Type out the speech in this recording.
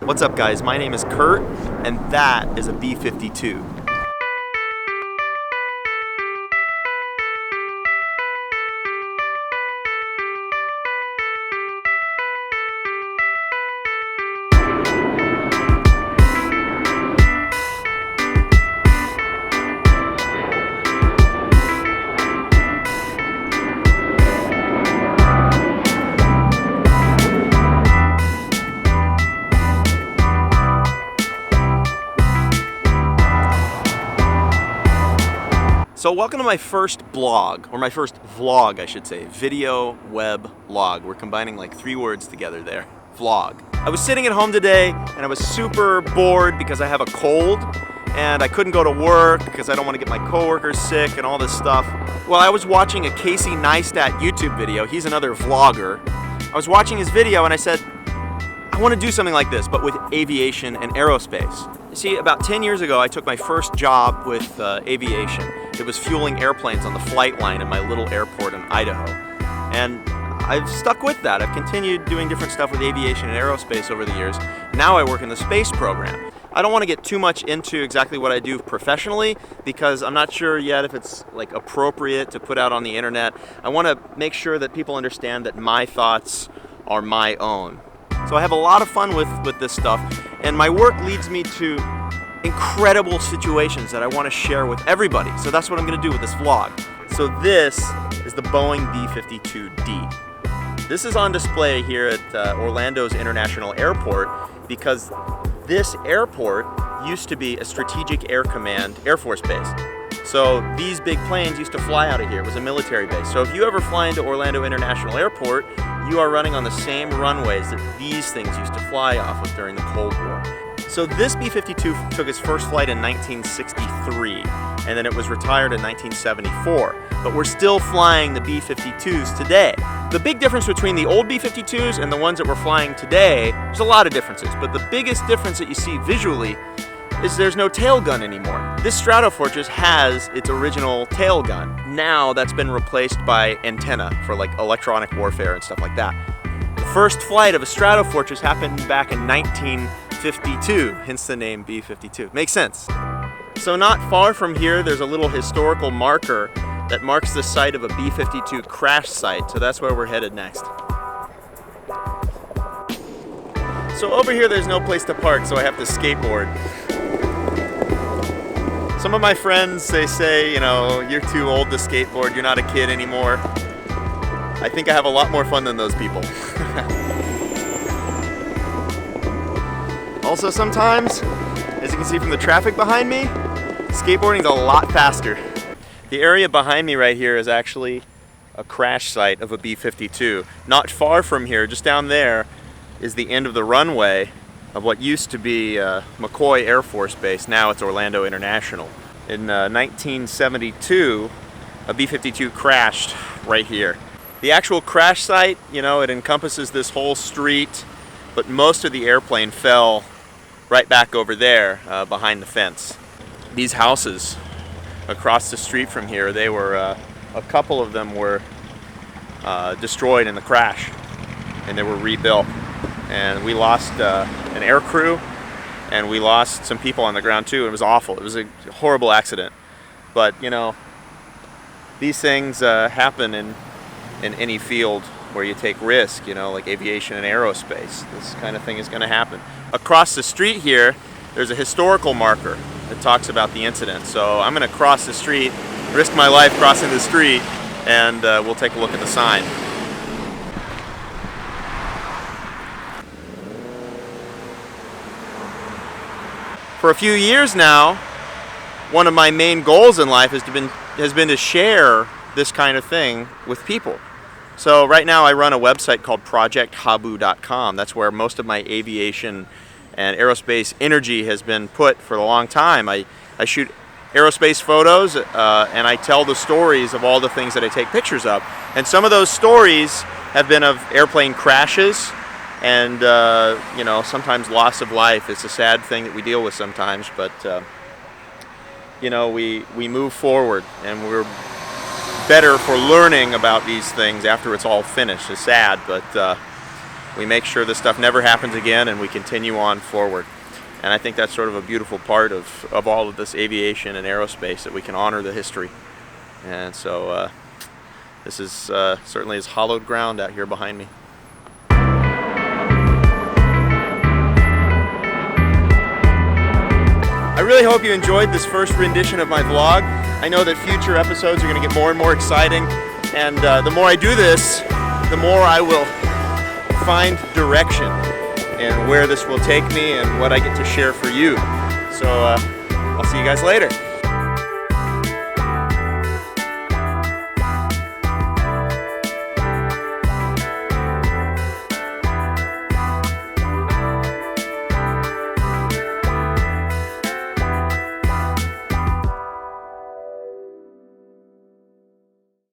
What's up guys, my name is Kurt, and that is a B52. So welcome to my first blog, or my first vlog I should say, video web log. We're combining like 3 words together there, vlog. I was sitting at home today and I was super bored because I have a cold and I couldn't go to work because I don't want to get my coworkers sick and all this stuff. Well, I was watching a Casey Neistat YouTube video. He's another vlogger. I was watching his video and I said, I want to do something like this, but with aviation and aerospace. You see, about 10 years ago, I took my first job with aviation. It was fueling airplanes on the flight line in my little airport in Idaho. And I've stuck with that. I've continued doing different stuff with aviation and aerospace over the years. Now I work in the space program. I don't want to get too much into exactly what I do professionally because I'm not sure yet if it's like appropriate to put out on the internet. I want to make sure that people understand that my thoughts are my own. So I have a lot of fun with this stuff, and my work leads me to incredible situations that I want to share with everybody. So that's what I'm going to do with this vlog. So this is the Boeing B-52D. This is on display here at Orlando's International Airport because this airport used to be a Strategic Air Command Air Force base. So these big planes used to fly out of here. It was a military base. So if you ever fly into Orlando International Airport, you are running on the same runways that these things used to fly off of during the Cold War. So this B-52 took its first flight in 1963, and then it was retired in 1974. But we're still flying the B-52s today. The big difference between the old B-52s and the ones that we're flying today, there's a lot of differences, but the biggest difference that you see visually is there's no tail gun anymore. This Stratofortress has its original tail gun. Now that's been replaced by antenna for like electronic warfare and stuff like that. The first flight of a Stratofortress happened back in 1952, hence the name B-52. Makes sense. So not far from here, there's a little historical marker that marks the site of a B-52 Crash site, so that's where we're headed next. So over here there's no place to park, so I have to skateboard. Some of my friends, they say, you know, you're too old to skateboard, you're not a kid anymore. I think I have a lot more fun than those people. Also sometimes, as you can see from the traffic behind me, skateboarding is a lot faster. The area behind me right here is actually a crash site of a B-52. Not far from here, just down there, is the end of the runway of what used to be McCoy Air Force Base. Now it's Orlando International. In 1972, a B-52 crashed right here. The actual crash site, you know, it encompasses this whole street, but most of the airplane fell right back over there behind the fence. These houses across the street from here, they were, a couple of them were destroyed in the crash, and they were rebuilt. And we lost an air crew, and we lost some people on the ground too. It was awful. It was a horrible accident. But you know, these things happen in any field where you take risk, you know, like aviation and aerospace. This kind of thing is going to happen. Across the street here, there's a historical marker that talks about the incident. So I'm going to cross the street, risk my life crossing the street, and we'll take a look at the sign. For a few years now, one of my main goals in life has been to share this kind of thing with people. So right now I run a website called projecthabu.com. That's where most of my aviation and aerospace energy has been put for a long time. I shoot aerospace photos and I tell the stories of all the things that I take pictures of. And some of those stories have been of airplane crashes, and you know, sometimes loss of life. It's a sad thing that we deal with sometimes, but you know, we move forward, and we're better for learning about these things after it's all finished. It's sad, but we make sure this stuff never happens again and we continue on forward. And I think that's sort of a beautiful part of all of this aviation and aerospace, that we can honor the history. And so this is certainly is hallowed ground out here behind me. I really hope you enjoyed this first rendition of my vlog. I know that future episodes are going to get more and more exciting, and the more I do this, the more I will find direction in where this will take me and what I get to share for you. So I'll see you guys later.